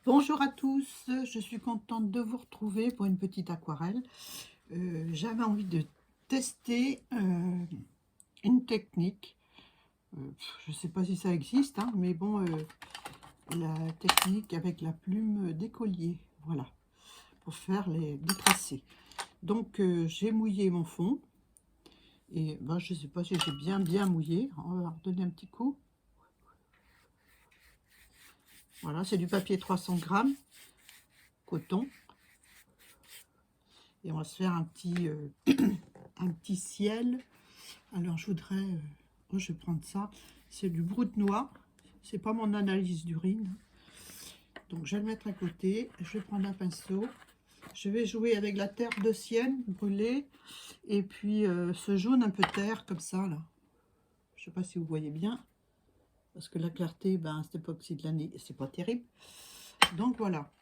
Bonjour à tous, je suis contente de vous retrouver pour une petite aquarelle. J'avais envie de tester une technique. Je ne sais pas si ça existe, hein, mais bon, la technique avec la plume d'écolier, voilà, pour faire des tracés. Donc j'ai mouillé mon fond et ben, je ne sais pas si j'ai bien mouillé. On va redonner un petit coup. Voilà, c'est du papier 300 grammes, coton. Et on va se faire un petit ciel. Alors je voudrais, je vais prendre ça, c'est du brut noir, c'est pas mon analyse d'urine. Donc je vais le mettre à côté, je vais prendre un pinceau, je vais jouer avec la terre de sienne brûlée, et puis ce jaune un peu terre comme ça là. Je sais pas si vous voyez bien, parce que la clarté, ben, à cette époque-ci de l'année, c'est pas terrible. Donc voilà.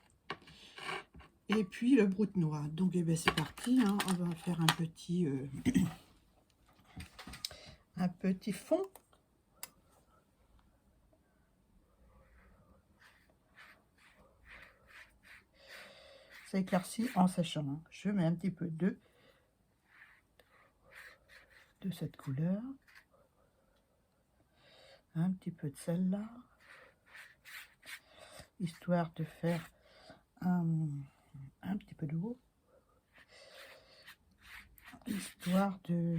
Et puis le brut noir. Donc eh ben, c'est parti, hein. On va faire un petit fond. Ça éclaircit en sachant, hein. Je mets un petit peu de cette couleur, un petit peu de celle-là, histoire de faire un petit peu d'eau, histoire de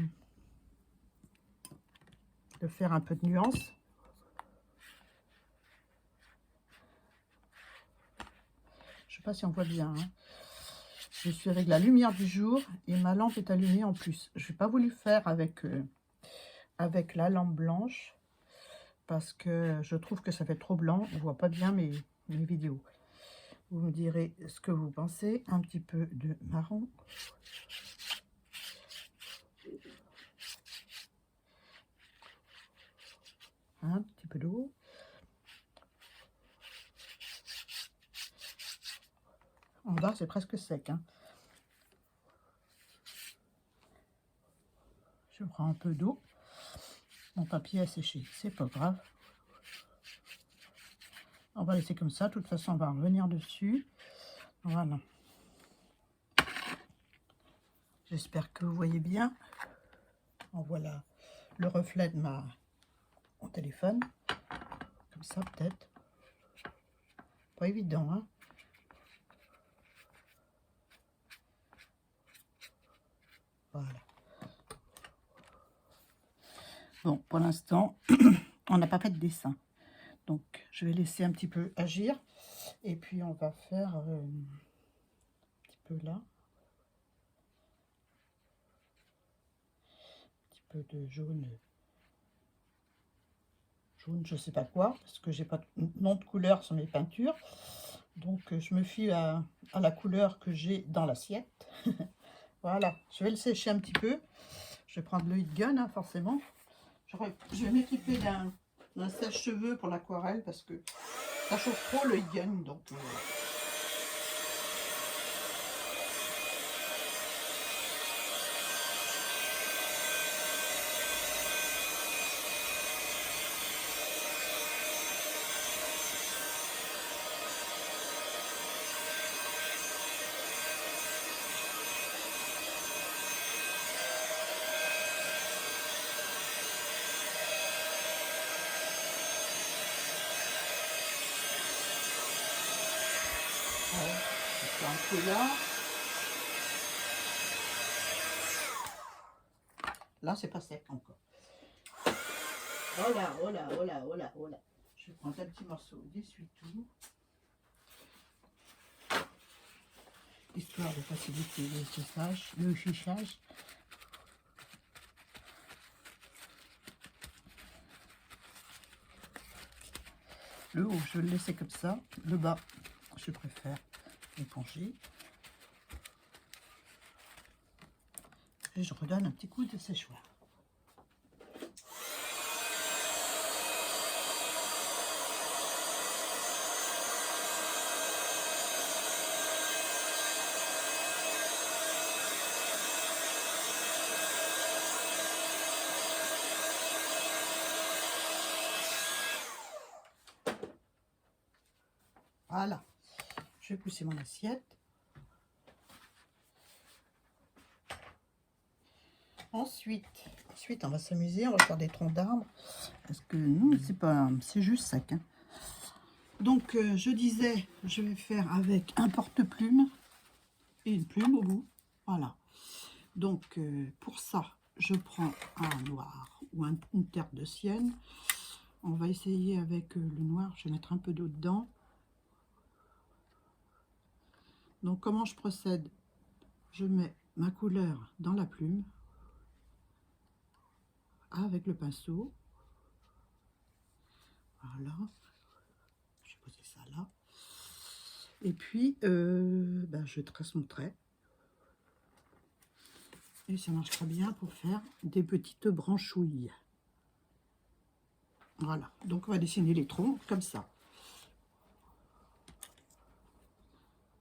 faire un peu de nuance. Je sais pas si on voit bien, hein. Je suis avec la lumière du jour et ma lampe est allumée en plus. Je n'ai pas voulu faire avec la lampe blanche parce que je trouve que ça fait trop blanc. On voit pas bien mes vidéos. Vous me direz ce que vous pensez. Un petit peu de marron. Un petit peu d'eau. En bas, c'est presque sec, hein. Je prends un peu d'eau. Mon papier a séché, c'est pas grave. On va laisser comme ça. De toute façon, on va revenir dessus. Voilà. J'espère que vous voyez bien. En voilà le reflet de mon téléphone. Comme ça, peut-être. Pas évident, hein. Voilà. Bon, pour l'instant, on n'a pas fait de dessin. Donc, je vais laisser un petit peu agir. Et puis, on va faire un petit peu là. Un petit peu de jaune. Jaune, je sais pas quoi, parce que j'ai pas de nom de couleur sur mes peintures. Donc, je me fie à la couleur que j'ai dans l'assiette. Voilà, je vais le sécher un petit peu. Je vais prendre le heat gun, hein, forcément. Je vais m'équiper d'un sèche-cheveux pour l'aquarelle parce que ça chauffe trop le heat gun. Donc, c'est un peu là. Là, c'est pas sec encore. Oh là, oh là, oh là, oh là, oh là. Je vais prendre un petit morceau d'essuie-tout, histoire de faciliter le fichage. Le haut, je vais le laisser comme ça. Le bas, je préfère éponger. Et je redonne un petit coup de séchoir. Voilà. Je vais pousser mon assiette. Ensuite, on va s'amuser, on va faire des troncs d'arbres. Parce que non, c'est juste sec. Hein. Donc, je disais, je vais faire avec un porte-plume et une plume au bout. Voilà. Donc, pour ça, je prends un noir ou une terre de sienne. On va essayer avec le noir. Je vais mettre un peu d'eau dedans. Donc, comment je procède? Je mets ma couleur dans la plume avec le pinceau. Voilà. Je vais poser ça là. Et puis, je trace mon trait. Et ça marche très bien pour faire des petites branchouilles. Voilà. Donc, on va dessiner les troncs comme ça.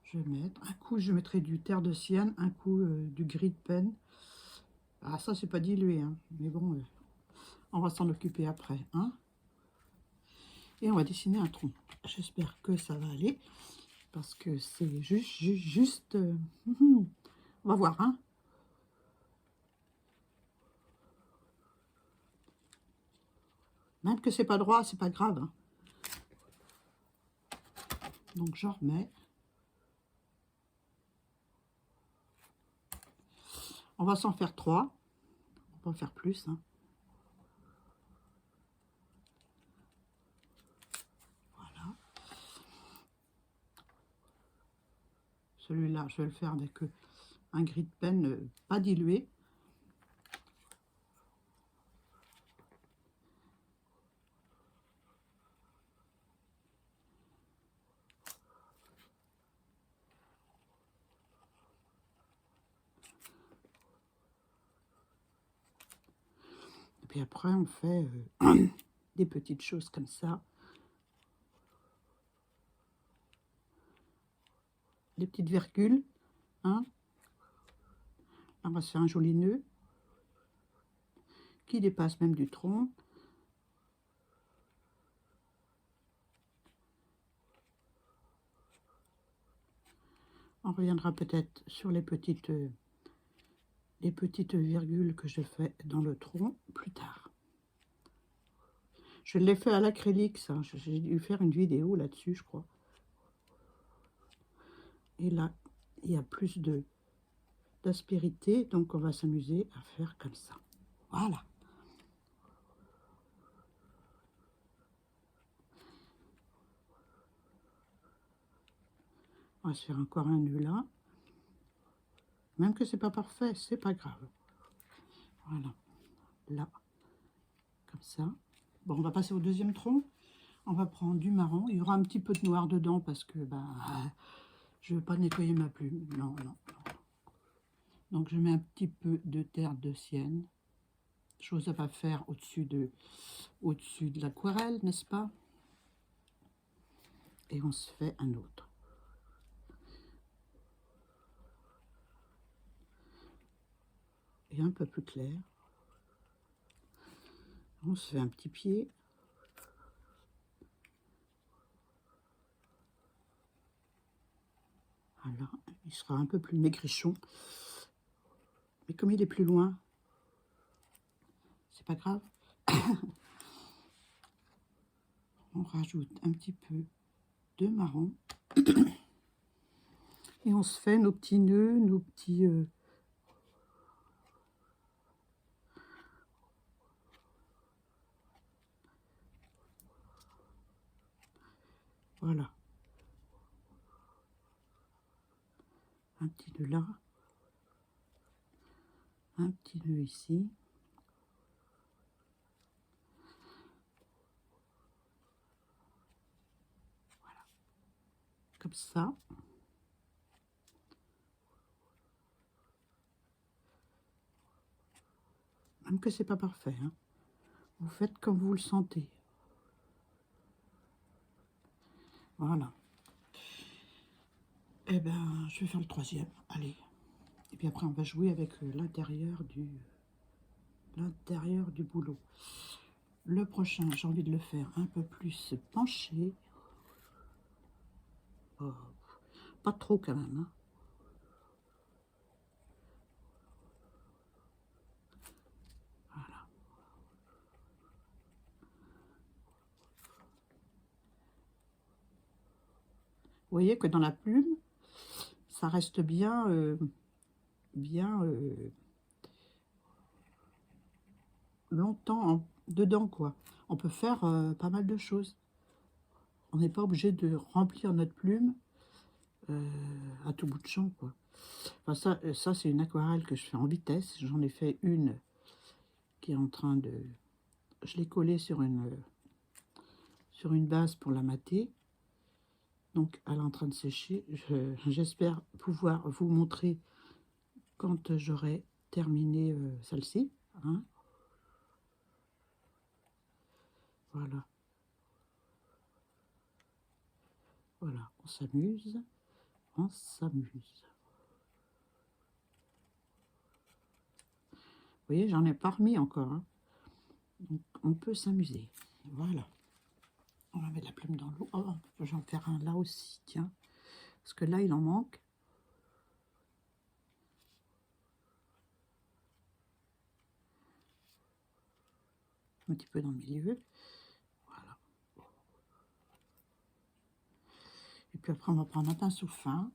Je vais mettre un coup, je mettrai du terre de sienne, un coup du gris de pen. Ah, ça, c'est pas dilué, hein. Mais bon, on va s'en occuper après. Hein. Et on va dessiner un tronc. J'espère que ça va aller. Parce que c'est juste... on va voir, hein. Même que c'est pas droit, c'est pas grave. Hein. Donc, j'en remets. On va s'en faire 3. On va faire plus, hein. Voilà. Celui-là, je vais le faire avec un gris de pen pas dilué. Et puis après, on fait des petites choses comme ça. Des petites virgules. Hein. Là, on va se faire un joli nœud qui dépasse même du tronc. On reviendra peut-être sur les petites virgules que je fais dans le tronc plus tard. Je l'ai fait à l'acrylique, ça. J'ai dû faire une vidéo là-dessus, je crois. Et là, il y a plus d'aspérité, donc on va s'amuser à faire comme ça. Voilà. On va se faire encore un nœud là. Même que c'est pas parfait, c'est pas grave. Voilà. Là. Comme ça. Bon, on va passer au deuxième tronc. On va prendre du marron. Il y aura un petit peu de noir dedans parce que je ne veux pas nettoyer ma plume. Non, non, non. Donc, je mets un petit peu de terre de sienne. Chose à pas faire au-dessus de l'aquarelle, n'est-ce pas? Et on se fait un autre. Et un peu plus clair. On se fait un petit pied. Voilà, il sera un peu plus maigrichon. Mais comme il est plus loin, c'est pas grave. On rajoute un petit peu de marron. Et on se fait nos petits nœuds, nos petits... Voilà. Un petit nœud là. Un petit nœud ici. Voilà. Comme ça. Même que c'est pas parfait. Hein. Vous faites comme vous le sentez. Voilà. Et ben, je vais faire le troisième. Allez. Et puis après, on va jouer avec l'intérieur du boulot. Le prochain, j'ai envie de le faire un peu plus penché. Oh. pas trop quand même. Hein. Voilà. Vous voyez que dans la plume, ça reste bien, bien longtemps dedans, quoi. On peut faire pas mal de choses. On n'est pas obligé de remplir notre plume à tout bout de champ, quoi. Enfin, ça c'est une aquarelle que je fais en vitesse. J'en ai fait une qui est en train de... Je l'ai collée sur une base pour la mater. Donc, elle est en train de sécher. J'espère pouvoir vous montrer quand j'aurai terminé celle-ci. Hein. Voilà. Voilà, on s'amuse. On s'amuse. Vous voyez, j'en ai pas remis encore. Hein. Donc, on peut s'amuser. Voilà. On va mettre la plume dans l'eau. Oh, je vais en faire un là aussi, tiens. Parce que là, il en manque. Un petit peu dans le milieu. Voilà. Et puis après, on va prendre un pinceau fin.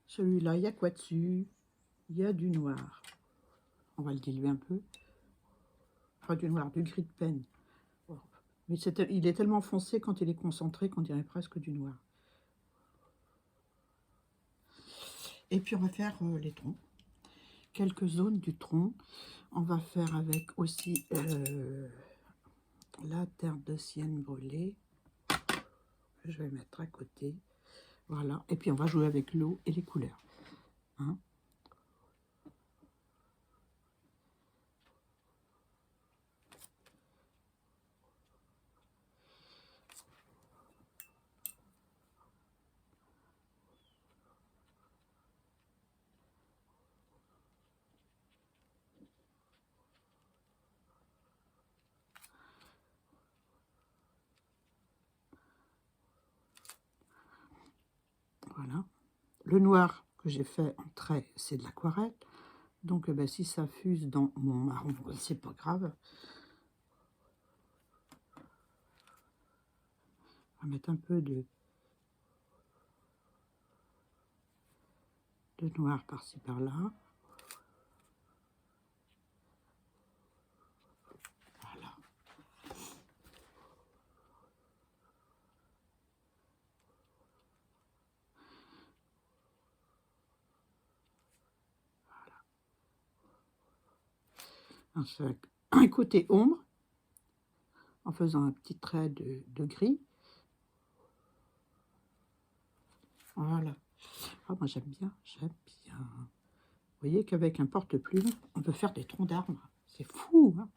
Celui-là, il y a quoi dessus? Il y a du noir. On va le diluer un peu. Enfin, du noir, du gris de peine. Mais il est tellement foncé quand il est concentré qu'on dirait presque du noir. Et puis on va faire les troncs. Quelques zones du tronc. On va faire avec aussi la terre de sienne brûlée. Je vais mettre à côté. Voilà. Et puis on va jouer avec l'eau et les couleurs. Hein. Voilà. Le noir que j'ai fait en trait, c'est de l'aquarelle. Donc ben, si ça fuse dans mon marron, c'est pas grave. On va mettre un peu de noir par-ci par-là. Voilà. On fait un côté ombre en faisant un petit trait de gris. Voilà. Ah, moi j'aime bien, j'aime bien. Vous voyez qu'avec un porte-plume, on peut faire des troncs d'arbres. C'est fou, hein?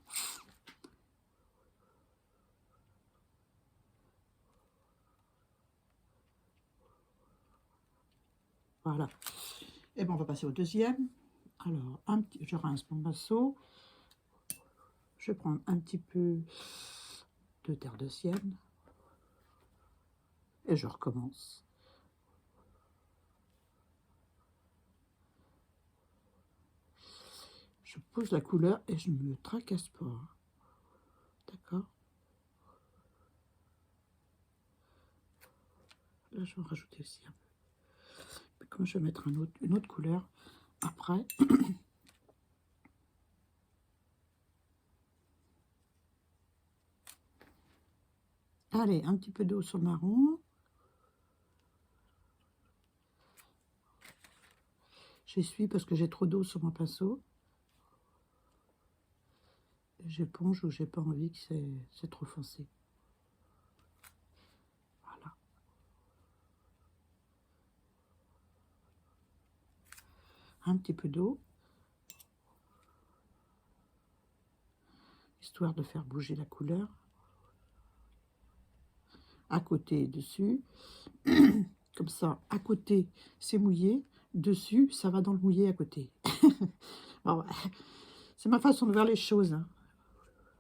Voilà. Et bien on va passer au deuxième. Alors, je rince mon pinceau. Je vais prendre un petit peu de terre de sienne. Et je recommence. Je pose la couleur et je ne me tracasse pas. D'accord? Là, je vais en rajouter aussi un peu. Puis comme je vais mettre une autre couleur après. Allez, un petit peu d'eau sur le marron. J'essuie parce que j'ai trop d'eau sur mon pinceau. J'éponge où j'ai pas envie que c'est trop foncé. Voilà. Un petit peu d'eau. Histoire de faire bouger la couleur. À côté et dessus. Comme ça, à côté, c'est mouillé. Dessus, ça va dans le mouillé à côté. Bon, ouais. C'est ma façon de voir les choses. Hein.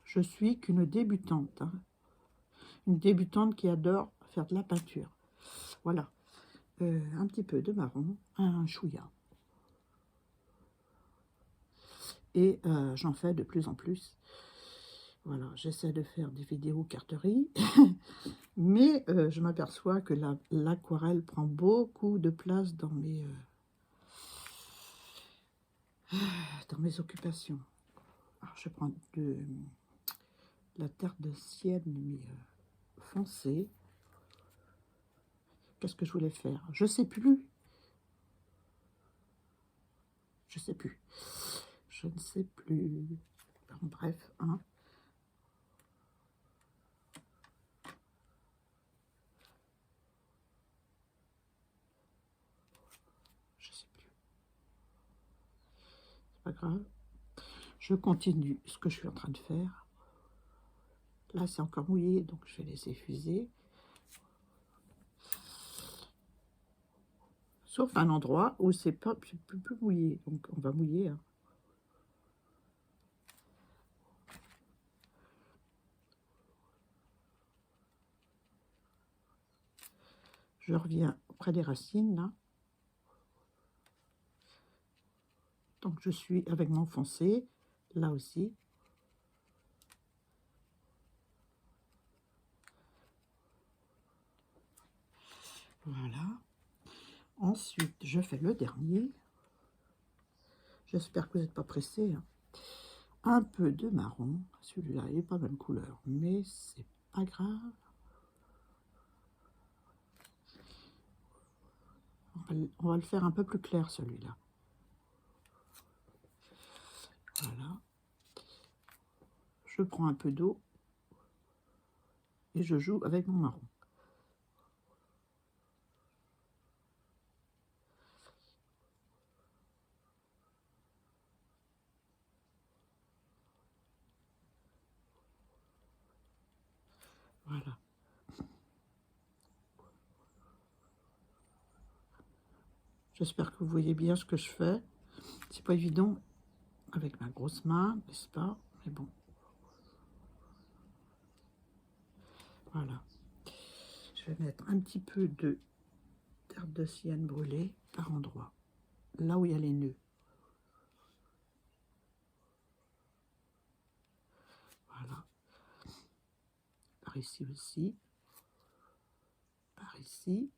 Je suis qu'une débutante. Hein. Une débutante qui adore faire de la peinture. Voilà. un petit peu de marron, un chouïa. Et j'en fais de plus en plus. Voilà, j'essaie de faire des vidéos carterie, mais je m'aperçois que l'aquarelle prend beaucoup de place dans mes occupations. Alors, je prends de la terre de sienne, mais foncée. Qu'est-ce que je voulais faire? Je sais plus. Je sais plus. Je ne sais plus. Bon, bref, hein. Je sais plus. C'est pas grave. Je continue ce que je suis en train de faire. Là, c'est encore mouillé, donc je vais les effuser. Sauf un endroit où c'est pas plus mouillé. Donc, on va mouiller. Hein. Je reviens près des racines, là. Donc, je suis avec mon foncé, là aussi. Voilà. Ensuite, je fais le dernier. J'espère que vous n'êtes pas pressés. Hein. Un peu de marron. Celui-là, il n'est pas même couleur, mais c'est pas grave. On va le faire un peu plus clair, celui-là. Voilà. Je prends un peu d'eau et je joue avec mon marron. Voilà. J'espère que vous voyez bien ce que je fais. C'est pas évident avec ma grosse main, n'est-ce pas? Mais bon. Voilà. Je vais mettre un petit peu de terre de sienne brûlée par endroit. Là où il y a les nœuds. Voilà. Par ici aussi. Par ici.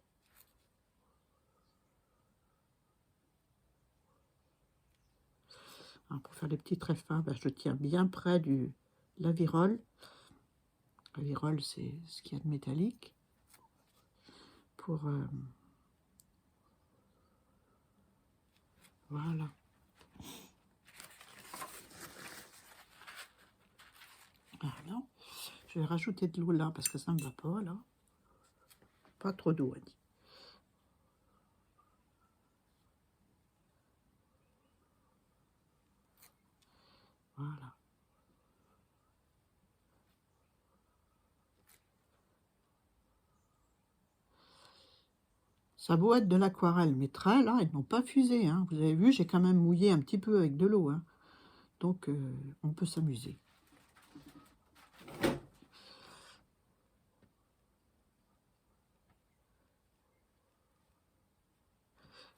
Alors pour faire les petits traits fins, ben, je tiens bien près de la virole. La virole, c'est ce qu'il y a de métallique. Pour... voilà. Voilà. Je vais rajouter de l'eau là, parce que ça ne va pas, là. Pas trop d'eau, on dit. Voilà. Ça a beau être de l'aquarelle, mes traits, là, ils n'ont pas fusé. Hein. Vous avez vu, j'ai quand même mouillé un petit peu avec de l'eau. Hein. Donc, on peut s'amuser.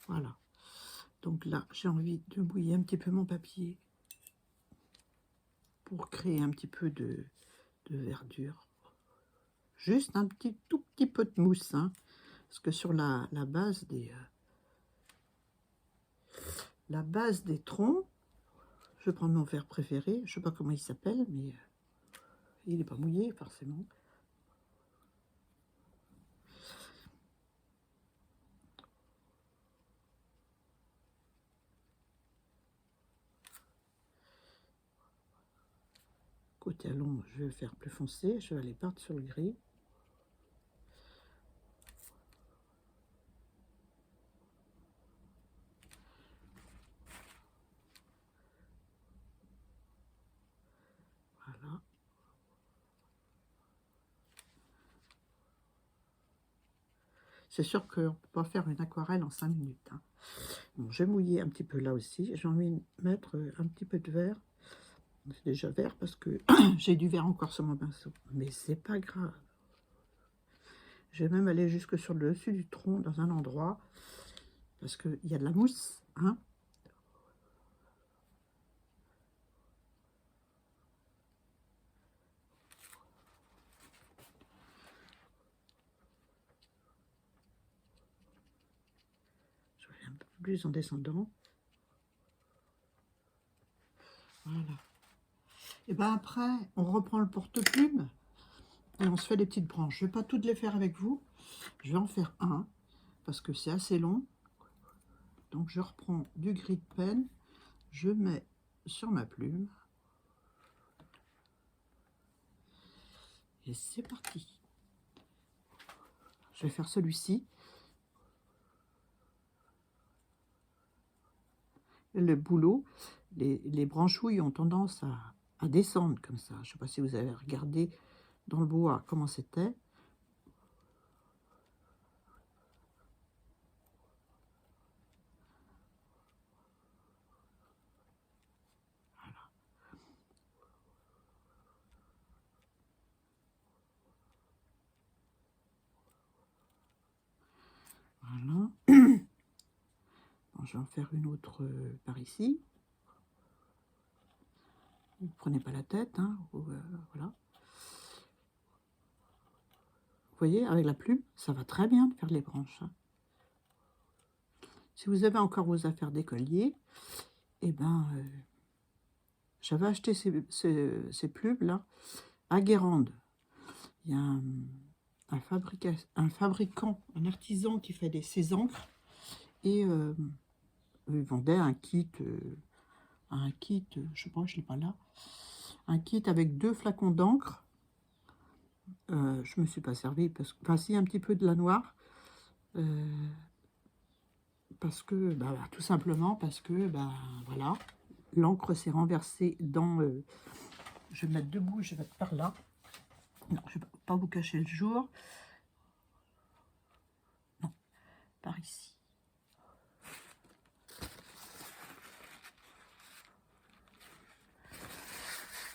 Voilà. Donc là, j'ai envie de mouiller un petit peu mon papier pour créer un petit peu de verdure. Juste un tout petit peu de mousse. Hein. Parce que sur la base des troncs, je vais prendre mon verre préféré. Je ne sais pas comment il s'appelle, mais il n'est pas mouillé forcément. Côté allong, je vais faire plus foncé. Je vais aller partir sur le gris. Voilà. C'est sûr qu'on ne peut pas faire une aquarelle en 5 minutes. Hein. Bon, j'ai mouillé un petit peu là aussi. J'ai envie de mettre un petit peu de vert. C'est déjà vert parce que j'ai du vert encore sur mon pinceau. Mais c'est pas grave. Je vais même aller jusque sur le dessus du tronc dans un endroit, parce qu'il y a de la mousse, hein. Je vais un peu plus en descendant. Voilà. Et bien après, on reprend le porte-plume et on se fait des petites branches. Je ne vais pas toutes les faire avec vous. Je vais en faire un, parce que c'est assez long. Donc je reprends du gris de pen, je mets sur ma plume. Et c'est parti. Je vais faire celui-ci. Le boulot, les branchouilles ont tendance à descendre comme ça. Je ne sais pas si vous avez regardé dans le bois comment c'était. Voilà. Bon, je vais en faire une autre par ici. Ne prenez pas la tête, hein, voilà. Vous voyez, avec la plume, ça va très bien de faire les branches, hein. Si vous avez encore vos affaires d'écolier, eh ben, j'avais acheté ces plumes-là à Guérande. Il y a un fabricant, un artisan qui fait ces encres. Et il vendait un kit, je sais pas, je l'ai pas là, un kit avec 2 flacons d'encre. Je me suis pas servi parce que, enfin, si, un petit peu de la noire, parce que, bah, tout simplement parce que, bah, voilà, l'encre s'est renversée dans. Je vais me mettre debout, je vais mettre par là. Non, je vais pas vous cacher le jour. Non, par ici.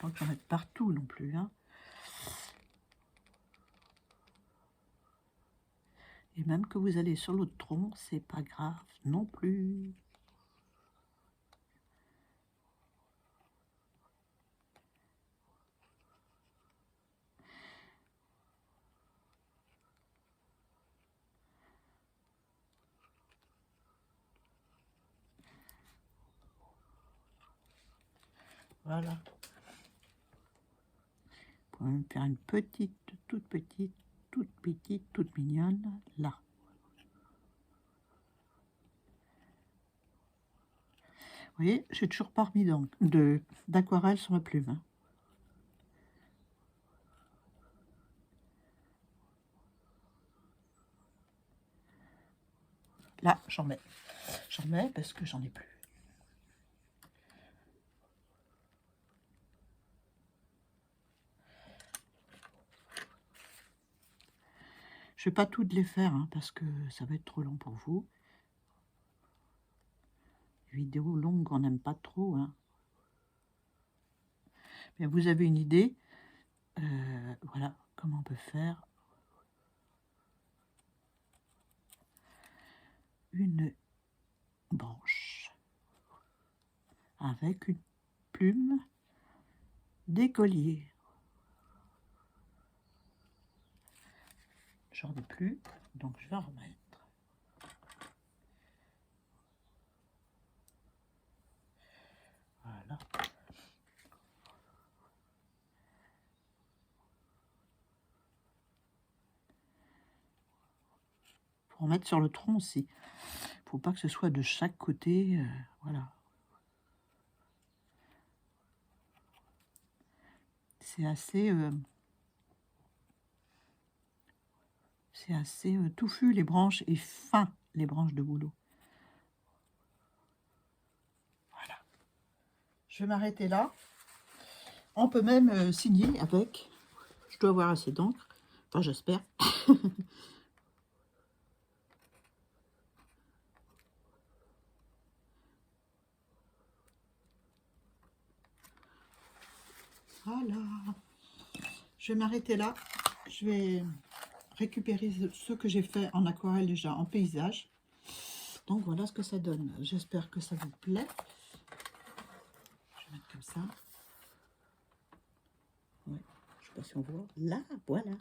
Pas que j'en mette partout non plus, hein. Et même que vous allez sur l'autre tronc, c'est pas grave non plus. Voilà. Vous pouvez me faire une petite, toute mignonne, là. Vous voyez, j'ai toujours pas remis d'aquarelle sur ma plume, hein. Là, j'en mets. J'en mets parce que j'en ai plus. Je vais pas toutes les faire, hein, parce que ça va être trop long pour vous. Les vidéos longues, on n'aime pas trop, hein. Mais vous avez une idée, voilà comment on peut faire une branche avec une plume d'écolier. J'en ai plus, donc je vais en remettre. Voilà. Faut en mettre sur le tronc aussi. Faut pas que ce soit de chaque côté, voilà. C'est assez touffu les branches et fin les branches de bouleau. Voilà. Je vais m'arrêter là. On peut même signer avec. Je dois avoir assez d'encre. Enfin, j'espère. Voilà. Je vais m'arrêter là. Je vais récupérer ce que j'ai fait en aquarelle déjà en paysage. Donc voilà ce que ça donne. J'espère que ça vous plaît. Je vais mettre comme ça. Ouais, je sais pas si on voit. Là, voilà.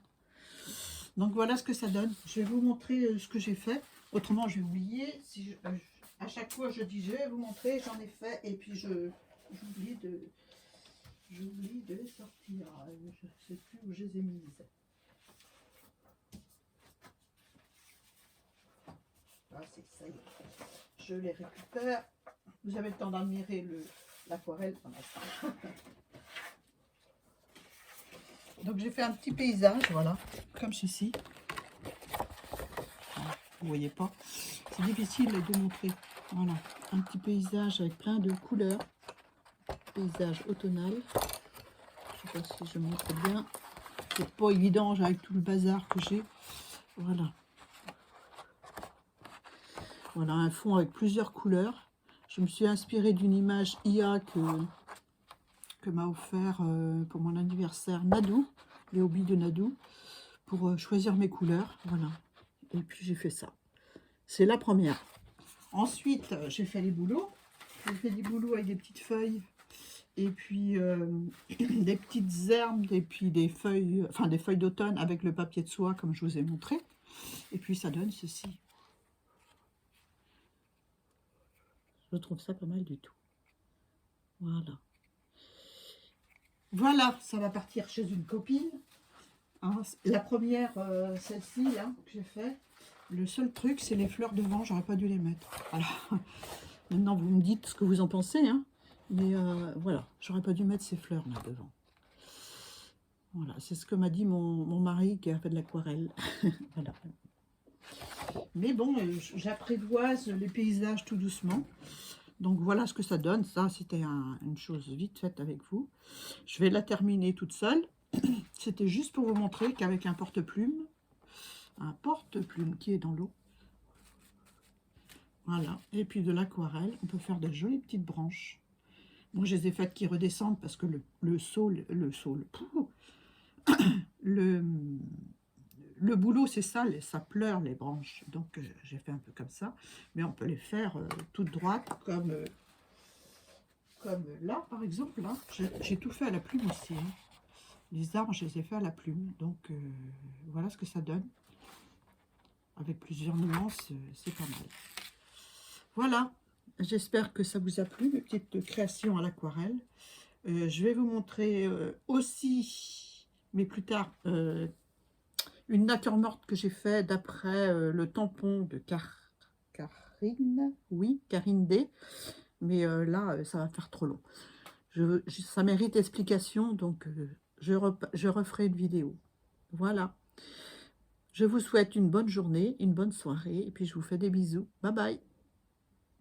Donc voilà ce que ça donne. Je vais vous montrer ce que j'ai fait. Autrement, j'ai oublié. Si à chaque fois, je dis je vais vous montrer, j'en ai fait. Et puis j'oublie de les sortir. Je ne sais plus où je les ai mises. Ah, c'est ça y est. Je les récupère. Vous avez le temps d'admirer l'aquarelle. Donc j'ai fait un petit paysage, voilà, comme ceci. Vous voyez pas, c'est difficile de montrer. Voilà, un petit paysage avec plein de couleurs. Paysage automnal. Je sais pas si je montre bien. C'est pas évident avec tout le bazar que j'ai. Voilà. Voilà un fond avec plusieurs couleurs. Je me suis inspirée d'une image IA que m'a offert pour mon anniversaire Nadou, les hobbies de Nadou, pour choisir mes couleurs. Voilà. Et puis j'ai fait ça. C'est la première. Ensuite, j'ai fait les boulots. J'ai fait des boulots avec des petites feuilles et puis des petites herbes et puis des feuilles, enfin des feuilles d'automne avec le papier de soie comme je vous ai montré. Et puis ça donne ceci. Je trouve ça pas mal du tout. Voilà. Voilà, ça va partir chez une copine. Hein, la première, celle-ci là, que j'ai fait. Le seul truc, c'est les fleurs devant. J'aurais pas dû les mettre. Voilà. Maintenant, vous me dites ce que vous en pensez. Hein. Mais voilà, j'aurais pas dû mettre ces fleurs là devant. Voilà, c'est ce que m'a dit mon mari qui a fait de l'aquarelle. Voilà. Mais bon, j'apprivoise les paysages tout doucement. Donc voilà ce que ça donne. Ça, c'était une chose vite faite avec vous. Je vais la terminer toute seule. C'était juste pour vous montrer qu'avec un porte-plume qui est dans l'eau. Voilà. Et puis de l'aquarelle, on peut faire de jolies petites branches. Moi, je les ai faites qui redescendent parce que le boulot, c'est ça, ça pleure les branches. Donc, j'ai fait un peu comme ça. Mais on peut les faire toutes droites, comme là, par exemple. Là, j'ai tout fait à la plume ici. Hein. Les arbres, je les ai fait à la plume. Donc, voilà ce que ça donne. Avec plusieurs nuances, c'est pas mal. Voilà. J'espère que ça vous a plu, mes petites créations à l'aquarelle. Je vais vous montrer aussi, mais plus tard, une nature morte que j'ai fait d'après le tampon de Karine, oui, Karine D. Mais là, ça va faire trop long. Ça mérite explication, donc je referai une vidéo. Voilà. Je vous souhaite une bonne journée, une bonne soirée, et puis je vous fais des bisous. Bye bye.